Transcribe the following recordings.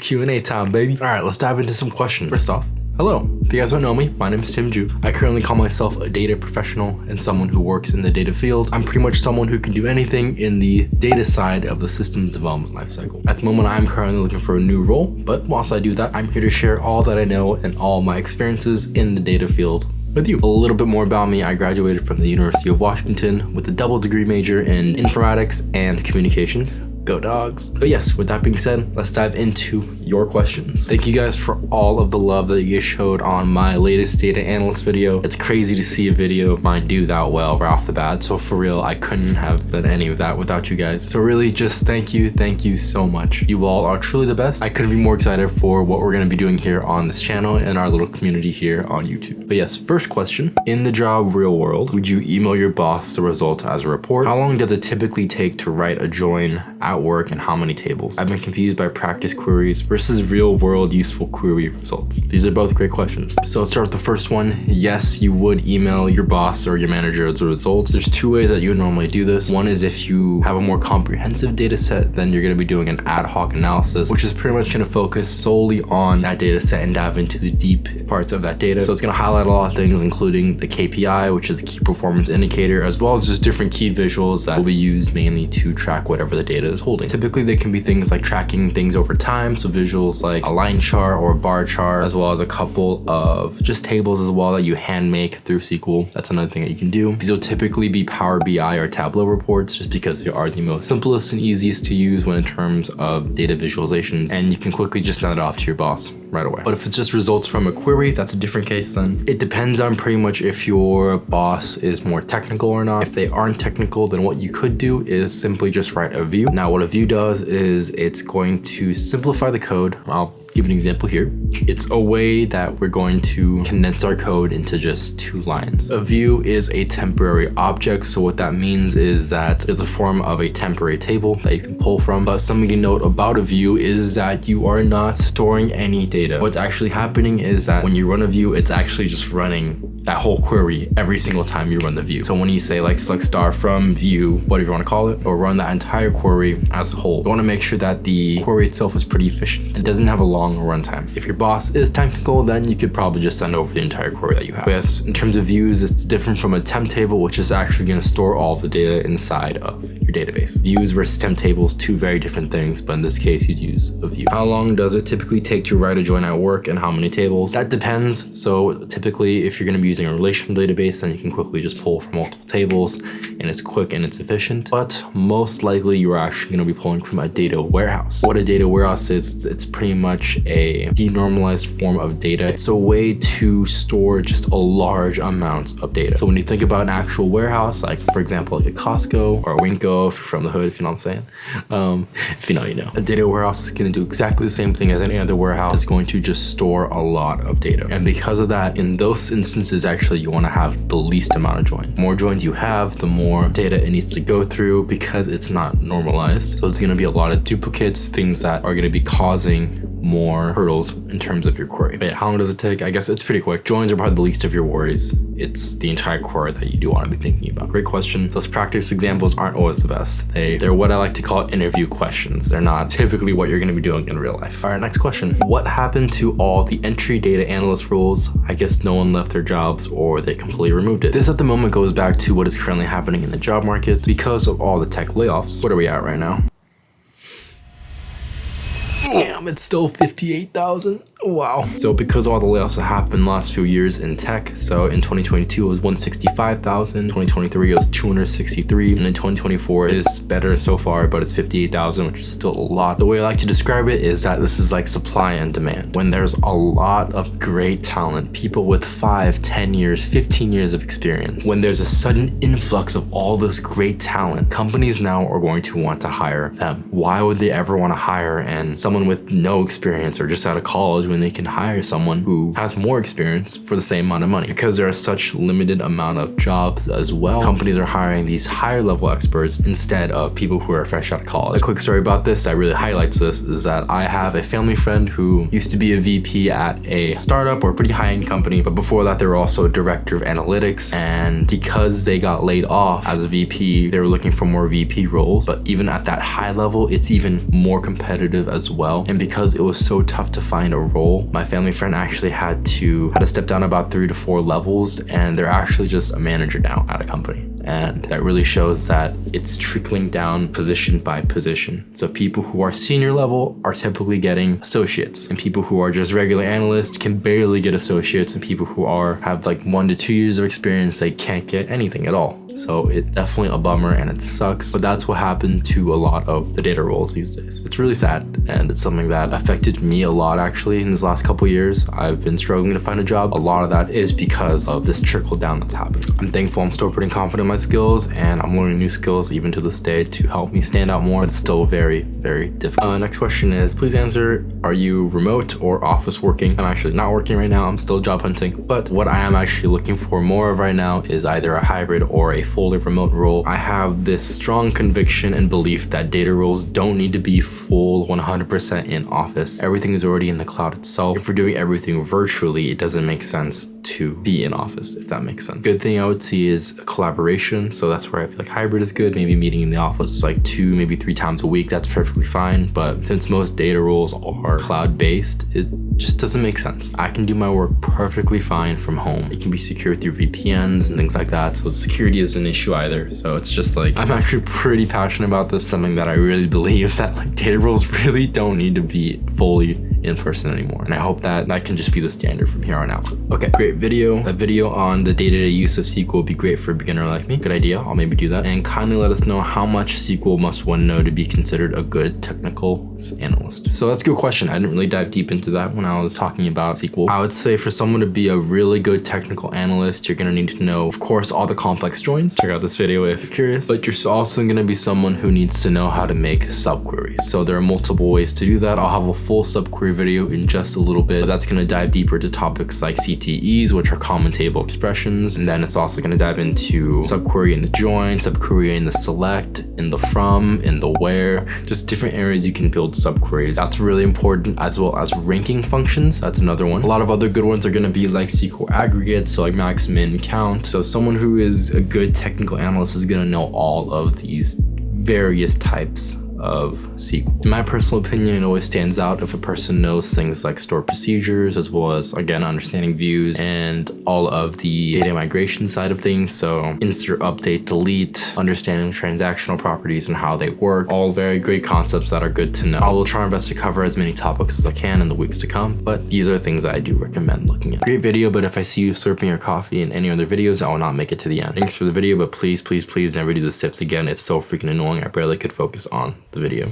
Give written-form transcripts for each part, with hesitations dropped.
Q&A time, baby. All right, let's dive into some questions. First off, hello. If you guys don't know me, my name is Tim Ju. I currently call myself a data professional and someone who works in the data field. I'm pretty much someone who can do anything in the data side of the systems development lifecycle. At the moment, I'm currently looking for a new role, but whilst I do that, I'm here to share all that I know and all my experiences in the data field with you. A little bit more about me. I graduated from the University of Washington with a double degree major in informatics and communications. Go Dogs. But yes, with that being said, let's dive into your questions. Thank you guys for all of the love that you guys showed on my latest data analyst video. It's crazy to see a video of mine do that well right off the bat. So for real, I couldn't have done any of that without you guys. So really just thank you so much. You all are truly the best. I couldn't be more excited for what we're gonna be doing here on this channel and our little community here on YouTube. But yes, first question. In the job real world, would you email your boss the result as a report? How long does it typically take to write a join at work and how many tables? I've been confused by practice queries versus real world useful query results. These are both great questions. So let's start with the first one. Yes, you would email your boss or your manager the results. There's two ways that you would normally do this. One is if you have a more comprehensive data set, then you're gonna be doing an ad hoc analysis, which is pretty much gonna focus solely on that data set and dive into the deep parts of that data. So it's gonna highlight a lot of things, including the KPI, which is a key performance indicator, as well as just different key visuals that will be used mainly to track whatever the data is holding. Typically, they can be things like tracking things over time, so visuals like a line chart or a bar chart, as well as a couple of just tables as well that you hand make through SQL. That's another thing that you can do. These will typically be Power BI or Tableau reports just because they are the most simplest and easiest to use when in terms of data visualizations, and you can quickly just send it off to your boss right away. But if it's just results from a query, that's a different case then. It depends on pretty much if your boss is more technical or not. If they aren't technical, then what you could do is simply just write a view. Now, what a view does is it's going to simplify the code. I'll give an example here. It's a way that we're going to condense our code into just 2 lines. A view is a temporary object. So what that means is that it's a form of a temporary table that you can pull from. But something to note about a view is that you are not storing any data. What's actually happening is that when you run a view, it's actually just running that whole query every single time you run the view. So when you say like select star from view, whatever you want to call it, or run that entire query as a whole, you want to make sure that the query itself is pretty efficient. It doesn't have a long runtime. If your boss is technical, then you could probably just send over the entire query that you have. But yes, in terms of views, it's different from a temp table, which is actually going to store all of the data inside of your database. Views versus temp tables, two very different things, but in this case, you'd use a view. How long does it typically take to write a join at work and how many tables? That depends. So typically, if you're going to be using a relational database, then you can quickly just pull from multiple tables and it's quick and it's efficient. But most likely, you're actually going to be pulling from a data warehouse. What a data warehouse is, it's pretty much a denormalized form of data. It's a way to store just a large amount of data. So when you think about an actual warehouse, like for example, like a Costco or a Winco, if you're from the hood, if you know what I'm saying, if you know, you know. A data warehouse is going to do exactly the same thing as any other warehouse. It's going to just store a lot of data. And because of that, in those instances, actually, you want to have the least amount of joins. The more joins you have, the more data it needs to go through because it's not normalized. So it's going to be a lot of duplicates, things that are going to be causing more hurdles in terms of your query. But yeah, how long does it take? I guess it's pretty quick. Joins are probably the least of your worries. It's the entire query that you do want to be thinking about. Great question. Those practice examples aren't always the best. They're what I like to call interview questions. They're not typically what you're going to be doing in real life. All right, next question. What happened to all the entry data analyst roles? I guess no one left their jobs or they completely removed it. This at the moment goes back to what is currently happening in the job market because of all the tech layoffs. What are we at right now? Damn, it's still 58,000. Wow. So because all the layoffs have happened the last few years in tech, so in 2022 it was 165,000, 2023 it was 263, and in 2024 it's better so far, but it's 58,000, which is still a lot. The way I like to describe it is that this is like supply and demand. When there's a lot of great talent, people with 5, 10 years, 15 years of experience, when there's a sudden influx of all this great talent, companies now are going to want to hire them. Why would they ever want to hire someone with no experience or just out of college when they can hire someone who has more experience for the same amount of money? Because there are such limited amount of jobs as well, companies are hiring these higher level experts instead of people who are fresh out of college. A quick story about this that really highlights this is that I have a family friend who used to be a VP at a startup or a pretty high-end company, but before that they were also a director of analytics, and because they got laid off as a VP, they were looking for more VP roles. But even at that high level, it's even more competitive as well. And And because it was so tough to find a role, my family friend actually had to step down about 3 to 4 levels, and they're actually just a manager now at a company. And that really shows that it's trickling down position by position. So people who are senior level are typically getting associates, and people who are just regular analysts can barely get associates, and people who have like 1 to 2 years of experience, they can't get anything at all. So it's definitely a bummer and it sucks, but that's what happened to a lot of the data roles these days. It's really sad, and it's something that affected me a lot actually in these last couple of years. I've been struggling to find a job. A lot of that is because of this trickle down that's happening. I'm thankful I'm still pretty confident in my skills, and I'm learning new skills even to this day to help me stand out more. It's still very, very difficult. Next question is, please answer, are you remote or office working? I'm actually not working right now. I'm still job hunting, but what I am actually looking for more of right now is either a hybrid or a fully remote role. I have this strong conviction and belief that data roles don't need to be full 100% in office. Everything is already in the cloud itself. If we're doing everything virtually, it doesn't make sense to be in office, if that makes sense. Good thing I would see is collaboration. So that's where I feel like hybrid is good. Maybe meeting in the office like 2, maybe 3 times a week. That's perfectly fine. But since most data roles are cloud-based, it just doesn't make sense. I can do my work perfectly fine from home. It can be secured through VPNs and things like that. So security isn't an issue either. So it's just like, I'm actually pretty passionate about this, something that I really believe that like data roles really don't need to be fully in person anymore. And I hope that can just be the standard from here on out. Okay, great video. A video on the day-to-day use of SQL would be great for a beginner like me. Good idea, I'll maybe do that. And kindly let us know how much SQL must one know to be considered a good technical analyst. So that's a good question. I didn't really dive deep into that when I was talking about SQL. I would say for someone to be a really good technical analyst, you're gonna need to know, of course, all the complex joins. Check out this video if you're curious. But you're also gonna be someone who needs to know how to make subqueries. So there are multiple ways to do that. I'll have a full subquery video in just a little bit, but that's going to dive deeper into topics like CTEs, which are common table expressions, and then it's also going to dive into subquery in the join, subquery in the select, in the from, in the where, just different areas you can build subqueries. That's really important, as well as ranking functions. That's another one. A lot of other good ones are going to be like SQL aggregates, so like max, min, count. So someone who is a good technical analyst is going to know all of these various types of SQL. In my personal opinion, it always stands out if a person knows things like stored procedures, as well as, again, understanding views and all of the data migration side of things. So insert, update, delete, understanding transactional properties and how they work, all very great concepts that are good to know. I will try my best to cover as many topics as I can in the weeks to come, but these are things that I do recommend looking at. Great video, but if I see you slurping your coffee in any other videos, I will not make it to the end. Thanks for the video, but please, please, please never do the sips again. It's so freaking annoying. I barely could focus on the video.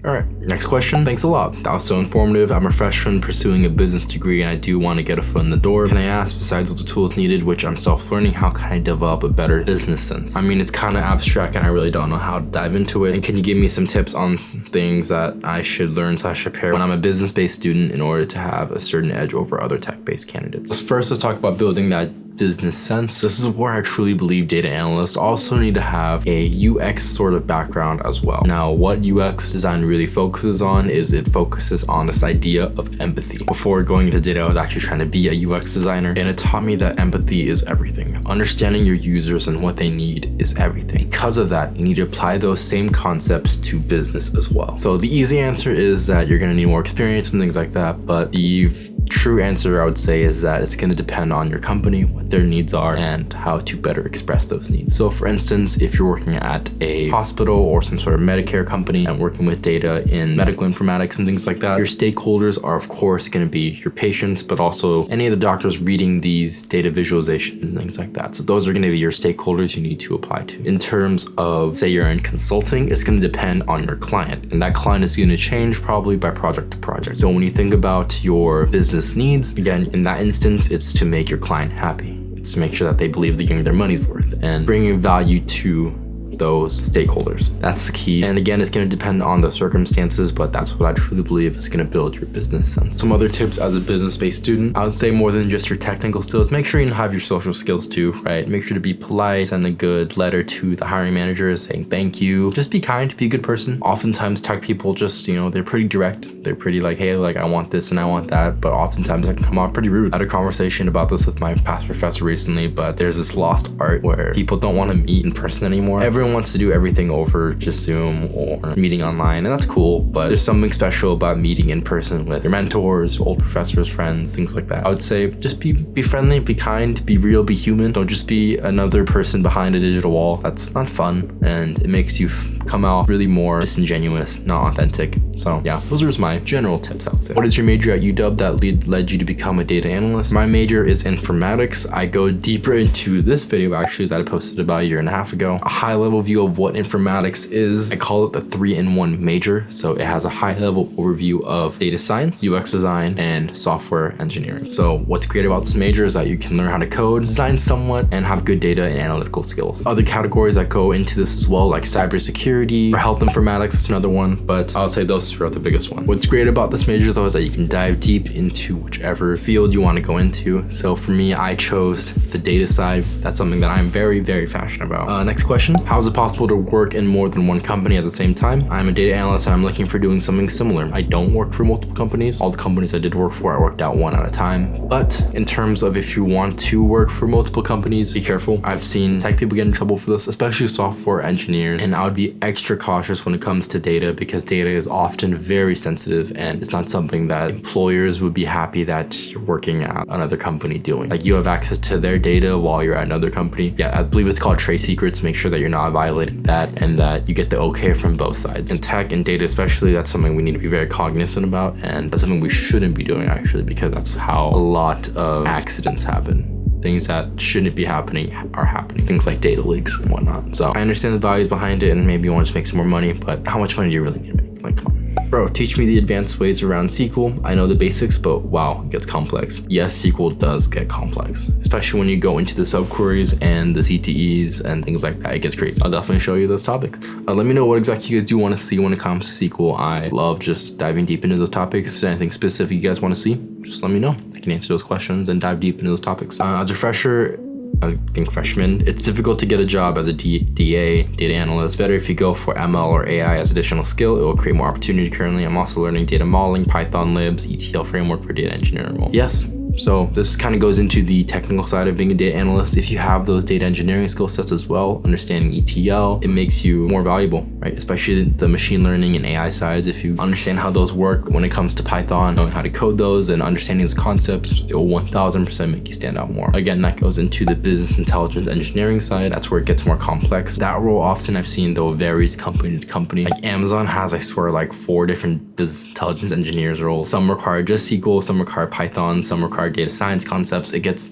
All right, next question. Thanks a lot. That was so informative. I'm a freshman pursuing a business degree and I do want to get a foot in the door. Can I ask, besides all the tools needed, which I'm self-learning, how can I develop a better business sense? I mean, it's kind of abstract and I really don't know how to dive into it. And can you give me some tips on things that I should learn / prepare when I'm a business-based student in order to have a certain edge over other tech-based candidates? First, let's talk about building that business sense. This is where I truly believe data analysts also need to have a UX sort of background as well. Now, what UX design really focuses on is it focuses on this idea of empathy. Before going into data, I was actually trying to be a UX designer, and it taught me that empathy is everything. Understanding your users and what they need is everything. Because of that, you need to apply those same concepts to business as well. So the easy answer is that you're gonna need more experience and things like that, but the true answer I would say is that it's going to depend on your company, what their needs are, and how to better express those needs. So for instance, if you're working at a hospital or some sort of Medicare company and working with data in medical informatics and things like that, your stakeholders are of course going to be your patients, but also any of the doctors reading these data visualizations and things like that. So those are going to be your stakeholders you need to apply to. In terms of, say you're in consulting, it's going to depend on your client, and that client is going to change probably by project to project. So when you think about your business needs, again, in that instance, it's to make your client happy. It's to make sure that they believe they're getting their money's worth and bringing value to those stakeholders. That's the key. And again, it's going to depend on the circumstances, but that's what I truly believe is going to build your business sense. Some other tips as a business-based student, I would say more than just your technical skills, make sure you have your social skills too, right? Make sure to be polite, send a good letter to the hiring manager saying thank you. Just be kind, be a good person. Oftentimes tech people just, they're pretty direct. They're pretty like, hey, like I want this and I want that, but oftentimes that can come off pretty rude. I had a conversation about this with my past professor recently, but there's this lost art where people don't want to meet in person anymore. Everyone everyone wants to do everything over just Zoom or meeting online, and that's cool, but there's something special about meeting in person with your mentors, old professors, friends, things like that. I would say just be friendly, be kind, be real, be human. Don't just be another person behind a digital wall. That's not fun, and it makes you come out really more disingenuous, not authentic. So yeah, those are just my general tips, I would say. What is your major at UW that led you to become a data analyst? My major is informatics. I go deeper into this video actually that I posted about a year and a half ago. A high level view of what informatics is. I call it the 3-in-1 major. So it has a high level overview of data science, UX design, and software engineering. So what's great about this major is that you can learn how to code, design somewhat, and have good data and analytical skills. Other categories that go into this as well, like cybersecurity or health informatics, that's another one, but I would say those are the biggest one. What's great about this major though is that you can dive deep into whichever field you want to go into. So for me, I chose the data side. That's something that I'm very, very passionate about. Next question, how is it possible to work in more than one company at the same time? I'm a data analyst and I'm looking for doing something similar. I don't work for multiple companies. All the companies I did work for, I worked out one at a time. But in terms of if you want to work for multiple companies, be careful. I've seen tech people get in trouble for this, especially software engineers, and I would be extra cautious when it comes to data because data is often very sensitive and it's not something that employers would be happy that you're working at another company doing. Like you have access to their data while you're at another company. Yeah, I believe it's called trade secrets. Make sure that you're not violating that and that you get the okay from both sides. In tech and data especially, that's something we need to be very cognizant about, and that's something we shouldn't be doing actually, because that's how a lot of accidents happen. Things that shouldn't be happening are happening. Things like data leaks and whatnot. So I understand the values behind it and maybe you want to just make some more money, but how much money do you really need to make? Like, come on. Bro, teach me the advanced ways around SQL. I know the basics, but wow, it gets complex. Yes, SQL does get complex, especially when you go into the subqueries and the CTEs and things like that. It gets crazy. I'll definitely show you those topics. Let me know what exactly you guys do want to see when it comes to SQL. I love just diving deep into those topics. If there's anything specific you guys want to see, just let me know. I can answer those questions and dive deep into those topics. As a fresher, I think freshman, it's difficult to get a job as a DA, data analyst. Better if you go for ML or AI as additional skill. It will create more opportunity. Currently, I'm also learning data modeling, Python libs, ETL framework for data engineering role. Yes. So this kind of goes into the technical side of being a data analyst. If you have those data engineering skill sets as well, understanding ETL, it makes you more valuable, right? Especially the machine learning and AI sides. If you understand how those work when it comes to Python, knowing how to code those and understanding those concepts, it will 1000% make you stand out more. Again, that goes into the business intelligence engineering side. That's where it gets more complex. That role often I've seen though varies company to company. Like Amazon has, I swear, like 4 different business intelligence engineers roles. Some require just SQL, some require Python, some require data science concepts. It gets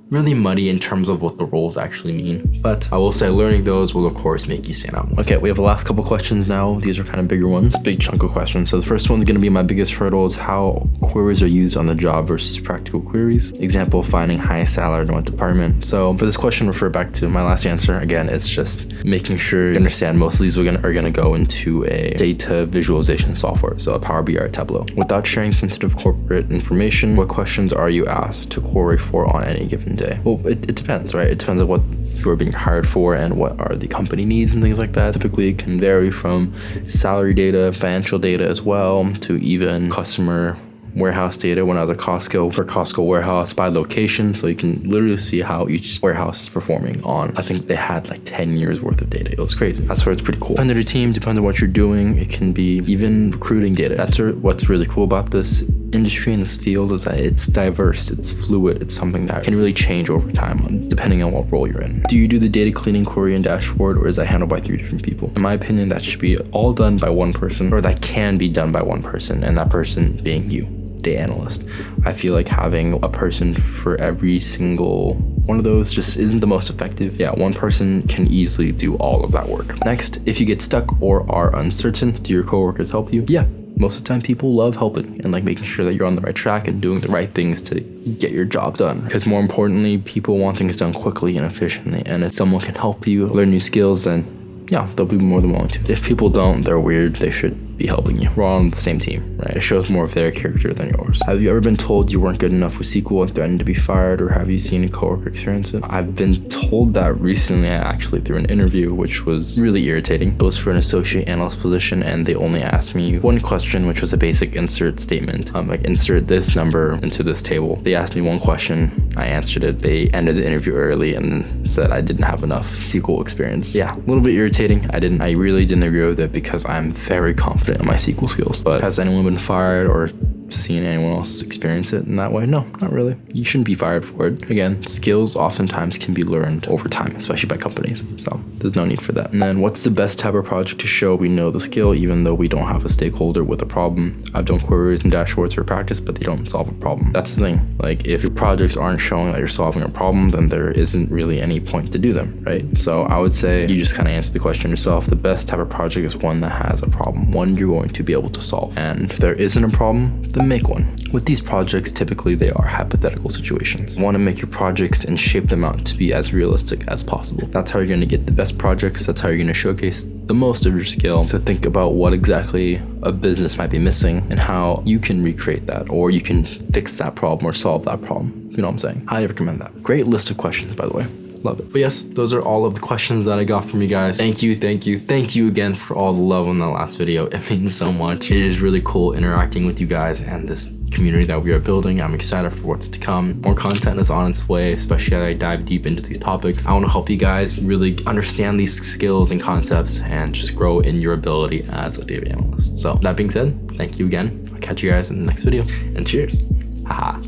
really muddy in terms of what the roles actually mean, but I will say learning those will of course make you stand out more. Okay, we have the last couple questions now. These are kind of bigger ones, big chunk of questions. So the first one's going to be my biggest hurdle is how queries are used on the job versus practical queries. Example, finding highest salary in what department. So for this question, refer back to my last answer. Again, it's just making sure you understand most of these are going to go into a data visualization software, so a Power BI or Tableau. Without sharing sensitive corporate information, what questions are you asked to query for on any given day? Well, it depends, right? It depends on what you're being hired for and what are the company needs and things like that. Typically, it can vary from salary data, financial data as well, to even customer warehouse data. When I was at Costco, for Costco warehouse by location, so you can literally see how each warehouse is performing on, I think they had like 10 years worth of data. It was crazy. That's where it's pretty cool. Depending on the team, depending on what you're doing, it can be even recruiting data. That's what's really cool about this industry in this field is that it's diverse, it's fluid, it's something that can really change over time depending on what role you're in. Do you do the data cleaning, query, and dashboard, or is that handled by 3 different people? In my opinion, that should be all done by one person, or that can be done by one person, and that person being you, data analyst. I feel like having a person for every single one of those just isn't the most effective. Yeah, one person can easily do all of that work. Next, if you get stuck or are uncertain, do your coworkers help you? Yeah. Most of the time people love helping and like making sure that you're on the right track and doing the right things to get your job done. Because more importantly, people want things done quickly and efficiently. And if someone can help you learn new skills, then yeah, they'll be more than willing to. If people don't, they're weird. They should be helping you. We're all on the same team, right? It shows more of their character than yours. Have you ever been told you weren't good enough with SQL and threatened to be fired, or have you seen a coworker experience it? I've been told that recently, actually through an interview, which was really irritating. It was for an associate analyst position, and they only asked me one question, which was a basic insert statement. Like insert this number into this table. They asked me one question, I answered it. They ended the interview early and said I didn't have enough SQL experience. Yeah, a little bit irritating. I really didn't agree with it because I'm very confident in my SQL skills. But has anyone been fired or seen anyone else experience it in that way? No, not really. You shouldn't be fired for it. Again, skills oftentimes can be learned over time, especially by companies. So there's no need for that. And then what's the best type of project to show we know the skill even though we don't have a stakeholder with a problem? I've done queries and dashboards for practice, but they don't solve a problem. That's the thing. Like if your projects aren't showing that you're solving a problem, then there isn't really any point to do them, right? So I would say you just kind of answer the question yourself. The best type of project is one that has a problem, one you're going to be able to solve. And if there isn't a problem, then make one. With these projects, typically they are hypothetical situations. You want to make your projects and shape them out to be as realistic as possible. That's how you're going to get the best projects. That's how you're going to showcase the most of your skill. So think about what exactly a business might be missing and how you can recreate that, or you can fix that problem or solve that problem. You know what I'm saying? Highly recommend that. Great list of questions, by the way. Love it. But yes, those are all of the questions that I got from you guys. Thank you again for all the love on that last video. It means so much. It is really cool interacting with you guys and this community that we are building. I'm excited for what's to come. More content is on its way, especially as I dive deep into these topics. I want to help you guys really understand these skills and concepts and just grow in your ability as a data analyst. So that being said, thank you again. I'll catch you guys in the next video and cheers. Haha.